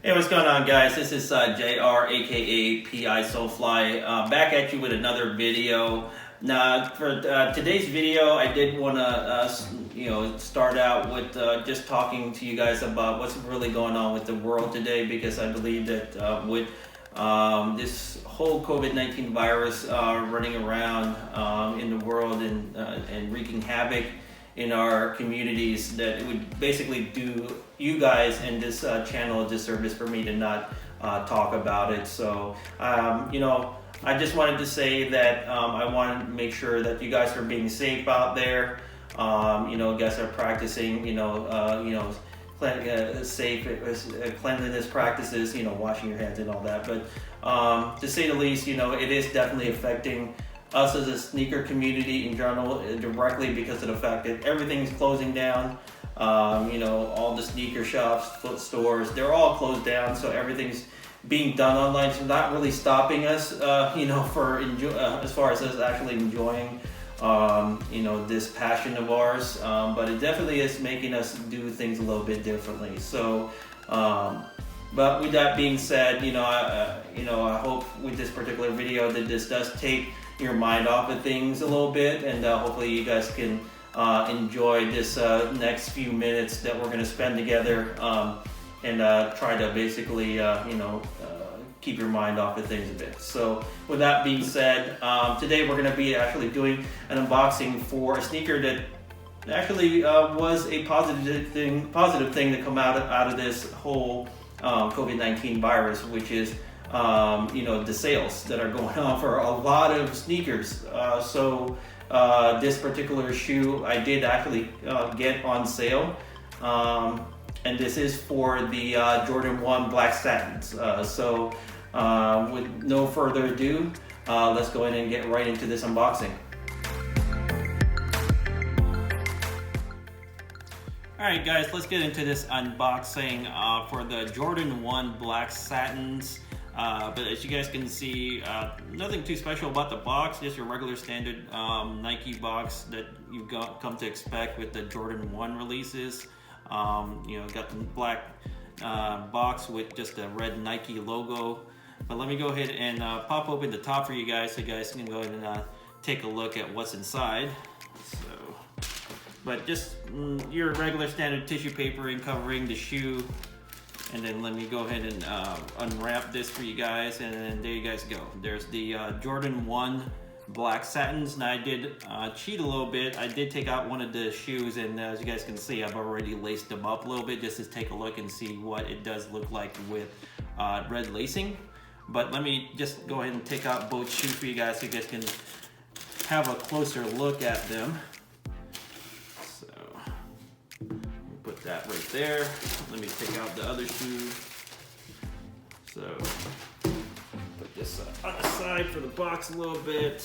Hey, what's going on, guys? This is JR, aka PI Soulfly, back at you with another video. Now, for today's video, I did want to, start out with just talking to you guys about what's really going on with the world today, because I believe that with this whole COVID-19 virus running around in the world and wreaking havoc in our communities, that it would basically do you guys and this channel a disservice for me to not talk about it. So, I just wanted to say that I want to make sure that you guys are being safe out there. You guys are practicing, safe cleanliness practices, washing your hands and all that. But to say the least, it is definitely affecting us as a sneaker community in general directly, because of the fact that everything's closing down. All the sneaker shops, foot stores, they're all closed down, so everything's being done online. So not really stopping us, as far as us actually enjoying, this passion of ours. But it definitely is making us do things a little bit differently. So, but with that being said, I hope with this particular video that this does take your mind off of things a little bit, and hopefully you guys can enjoy this next few minutes that we're going to spend together, and try to basically keep your mind off of things a bit. So with that being said, today we're going to be actually doing an unboxing for a sneaker that actually was a positive thing to come out of this whole COVID-19 virus, which is the sales that are going on for a lot of sneakers. So this particular shoe I did actually get on sale, and this is for the Jordan 1 Black Satins. So with no further ado, let's go ahead and get right into this unboxing. Alright guys, let's get into this unboxing for the Jordan 1 Black Satins. But as you guys can see, nothing too special about the box, just your regular standard Nike box that you've come to expect with the Jordan 1 releases. Got the black box with just a red Nike logo. But let me go ahead and pop open the top for you guys, so you guys can go ahead and take a look at what's inside. But just your regular standard tissue paper covering the shoe. And then let me go ahead and unwrap this for you guys, and then there you guys go. There's the Jordan 1 Black Satins. Now I did cheat a little bit. I did take out one of the shoes, and as you guys can see, I've already laced them up a little bit just to take a look and see what it does look like with red lacing. But let me just go ahead and take out both shoes for you guys so you guys can have a closer look at them. Put that right there. Let me take out the other shoe. So put this on the side for the box a little bit.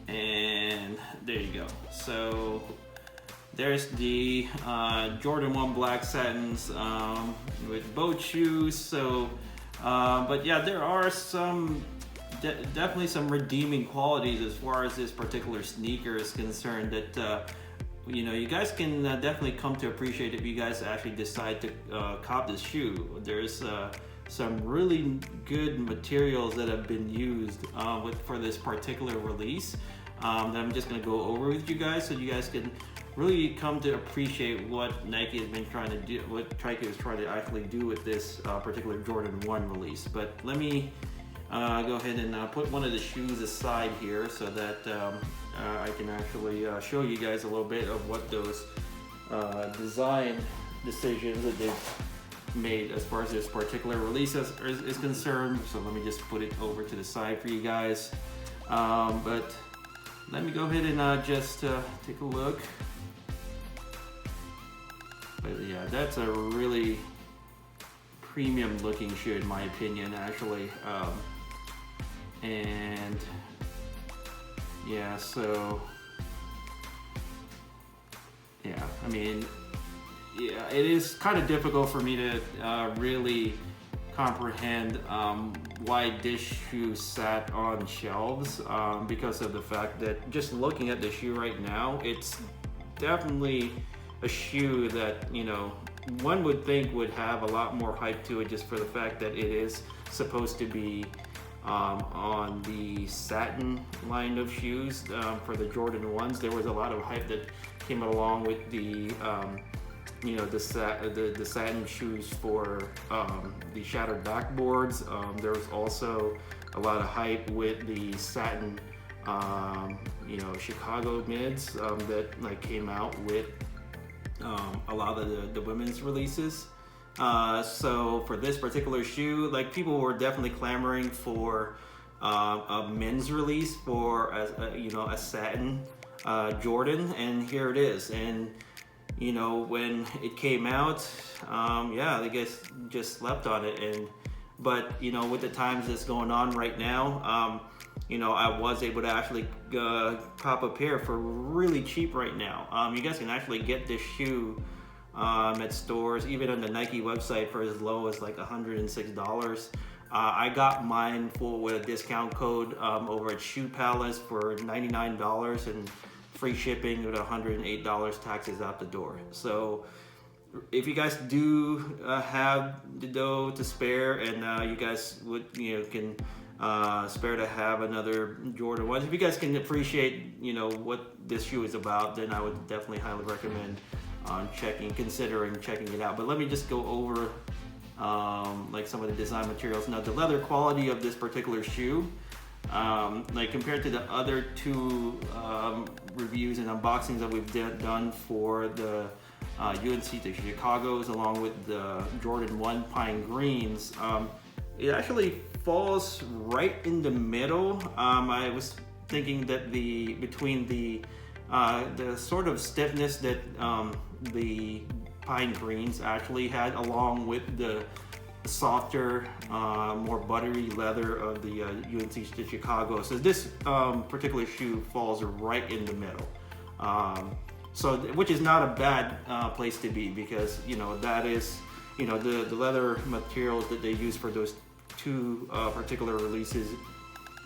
And there you go. So there's the Jordan 1 Black Satins with both shoes. So, but yeah, there are some definitely some redeeming qualities as far as this particular sneaker is concerned that you guys can definitely come to appreciate if you guys actually decide to cop this shoe. There's some really good materials that have been used for this particular release that I'm just going to go over with you guys, so you guys can really come to appreciate what Nike has been trying to do, what Nike is trying to actually do with this particular Jordan 1 release. But let me go ahead and put one of the shoes aside here so that I can actually show you guys a little bit of what those design decisions that they've made as far as this particular release is concerned. So let me just put it over to the side for you guys. But let me go ahead and just take a look. But yeah, that's a really premium looking shoe in my opinion, actually. And yeah, so yeah, I mean, yeah, it is kind of difficult for me to really comprehend why this shoe sat on shelves, because of the fact that just looking at the shoe right now, it's definitely a shoe that one would think would have a lot more hype to it just for the fact that it is supposed to be on the Satin line of shoes for the Jordan 1s. There was a lot of hype that came along with the the Satin shoes for the shattered backboards. There was also a lot of hype with the Satin Chicago mids that like came out with a lot of the women's releases. So for this particular shoe, like people were definitely clamoring for a men's release for a Satin Jordan, and here it is. And when it came out, I guess just slept on it. But with the times that's going on right now, I was able to actually cop a pair for really cheap right now. You guys can actually get this shoe at stores, even on the Nike website, for as low as like $106. I got mine with a discount code over at Shoe Palace for $99 and free shipping with $108 taxes out the door. So if you guys do have the dough to spare, and you guys can spare to have another Jordan 1, if you guys can appreciate what this shoe is about, then I would definitely highly recommend considering checking it out. But let me just go over like some of the design materials. Now, the leather quality of this particular shoe, like compared to the other two reviews and unboxings that we've done for the UNC to Chicago's along with the Jordan 1 Pine Greens, it actually falls right in the middle. I was thinking that between the sort of stiffness that the Pine Greens actually had, along with the softer, more buttery leather of the UNC to Chicago. So this particular shoe falls right in the middle. Which is not a bad place to be, because that is the leather materials that they use for those two particular releases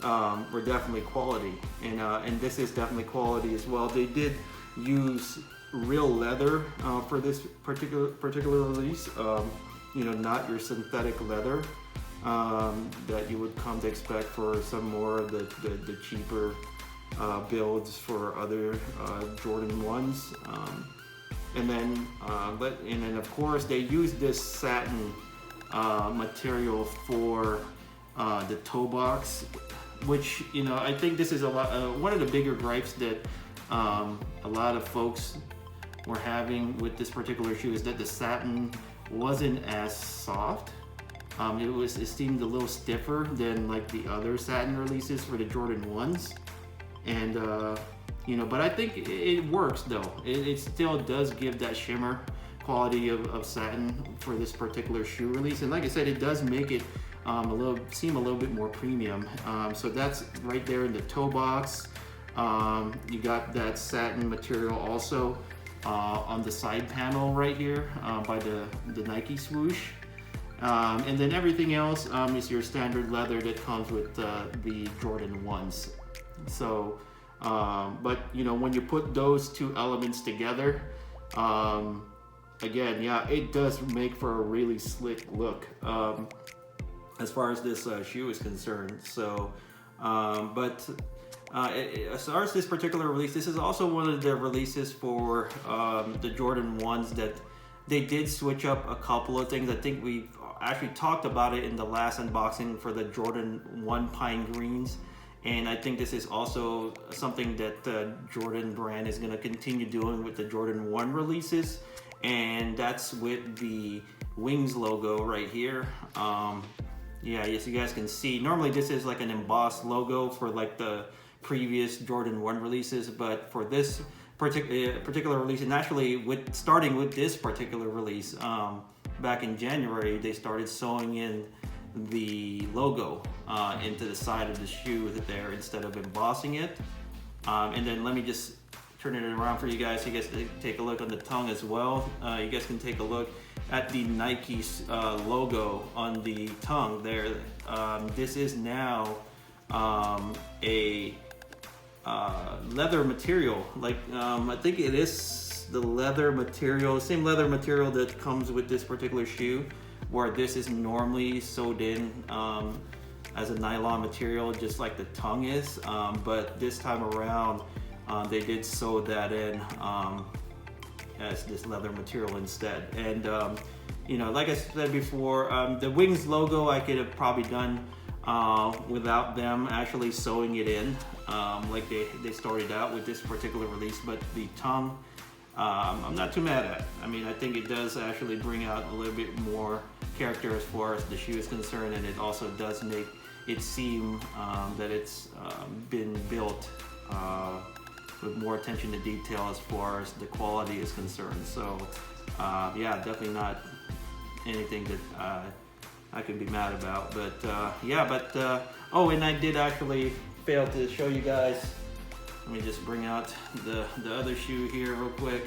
were definitely quality, and this is definitely quality as well. They did use real leather for this particular release. Not your synthetic leather that you would come to expect for some more of the cheaper builds for other Jordan 1s. And then of course they use this satin material for the toe box, which I think this is one of the bigger gripes that a lot of folks were having with this particular shoe, is that the satin wasn't as soft. It seemed a little stiffer than like the other satin releases for the Jordan 1s, and but I think it works though. It still does give that shimmer quality of satin for this particular shoe release, and like I said, it does make it seem a little bit more premium. So that's right there in the toe box. You got that satin material also on the side panel right here by the Nike swoosh. And then everything else is your standard leather that comes with the Jordan 1s. So, but when you put those two elements together, again, yeah, it does make for a really slick look as far as this shoe is concerned. So, as far as this particular release, this is also one of the releases for the Jordan 1s that they did switch up a couple of things. I think we've actually talked about it in the last unboxing for the Jordan 1 Pine Greens. And I think this is also something that the Jordan brand is going to continue doing with the Jordan 1 releases. And that's with the Wings logo right here. Yes, you guys can see. Normally this is like an embossed logo for like the previous Jordan 1 releases, but for this particular release, and actually starting with this particular release, back in January, they started sewing in the logo into the side of the shoe there instead of embossing it. And then let me just turn it around for you guys so you guys can take a look on the tongue as well. You guys can take a look at the Nike logo on the tongue there. This is now a leather material, like I think it is it's the leather material, same leather material that comes with this particular shoe, where this is normally sewed in as a nylon material, just like the tongue is. But this time around, they did sew that in as this leather material instead. And you know, like I said before, the Wings logo I could have probably done without them actually sewing it in, like they started out with this particular release. But the tongue, I'm not too mad at. I mean, I think it does actually bring out a little bit more character as far as the shoe is concerned, and it also does make it seem that it's been built with more attention to detail as far as the quality is concerned. So yeah, definitely not anything that I could be mad about. But yeah, but oh, and I did actually fail to show you guys. Let me just bring out the other shoe here real quick.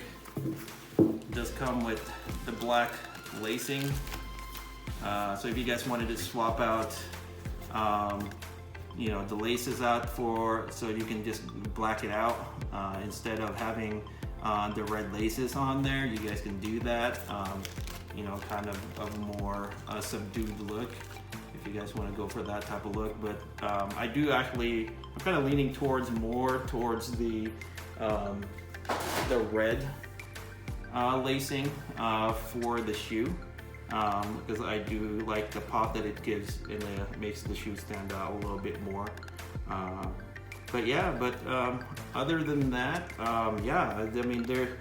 It does come with the black lacing. So if you guys wanted to swap out you know, the laces out so you can just black it out instead of having the red laces on there, you guys can do that. You know, kind of a more subdued look if you guys want to go for that type of look. But I do actually, I'm kind of leaning more towards the red lacing for the shoe, because I do like the pop that it gives, and it makes the shoe stand out a little bit more. But yeah, other than that, yeah, I mean, there's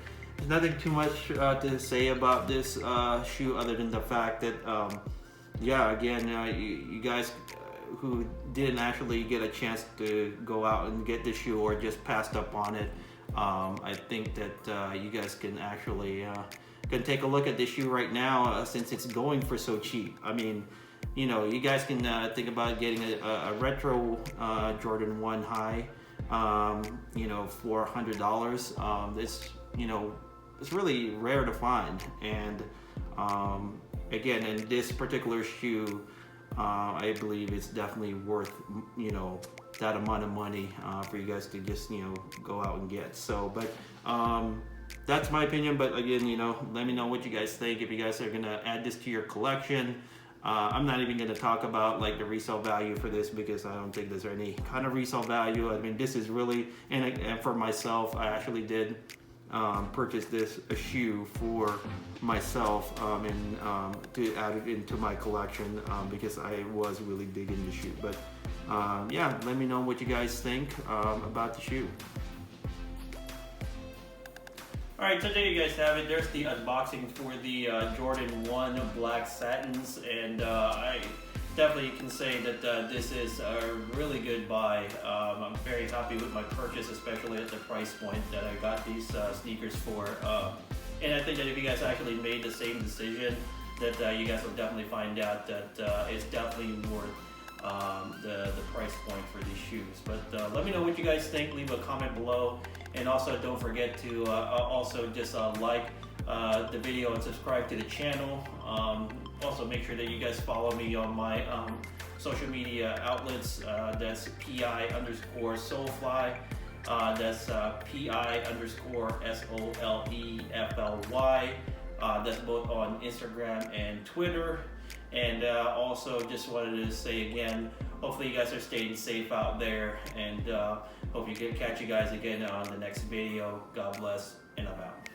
nothing too much to say about this shoe other than the fact that, yeah, again, you guys who didn't actually get a chance to go out and get the shoe or just passed up on it, I think that you guys can actually can take a look at this shoe right now, since it's going for so cheap. I mean, you know, you guys can think about getting a retro Jordan 1 high, you know, for $100. It's, you know, it's really rare to find. And again, in this particular shoe, I believe it's definitely worth, you know, that amount of money for you guys to just, you know, go out and get. So, but that's my opinion. But again, you know, let me know what you guys think, if you guys are gonna add this to your collection. I'm not even gonna talk about like the resale value for this, because I don't think there's any kind of resale value. I mean, this is really, and for myself, I actually did purchase a shoe for myself, and to add it into my collection, because I was really digging the shoe. But yeah, let me know what you guys think about the shoe. Alright, so there you guys have it. There's the unboxing for the Jordan 1 Black Satins, and I definitely can say that this is a really good buy. I'm very happy with my purchase, especially at the price point that I got these sneakers for. And I think that if you guys actually made the same decision, that you guys will definitely find out that it's definitely worth the price point for these shoes. But let me know what you guys think. Leave a comment below, and also don't forget to also just like the video and subscribe to the channel. Also make sure that you guys follow me on my social media outlets. That's PI_Solefly. That's PI_SOLEFLY. That's both on Instagram and Twitter. And also just wanted to say again, hopefully you guys are staying safe out there, and hope you can catch you guys again on the next video. God bless, and I'm out.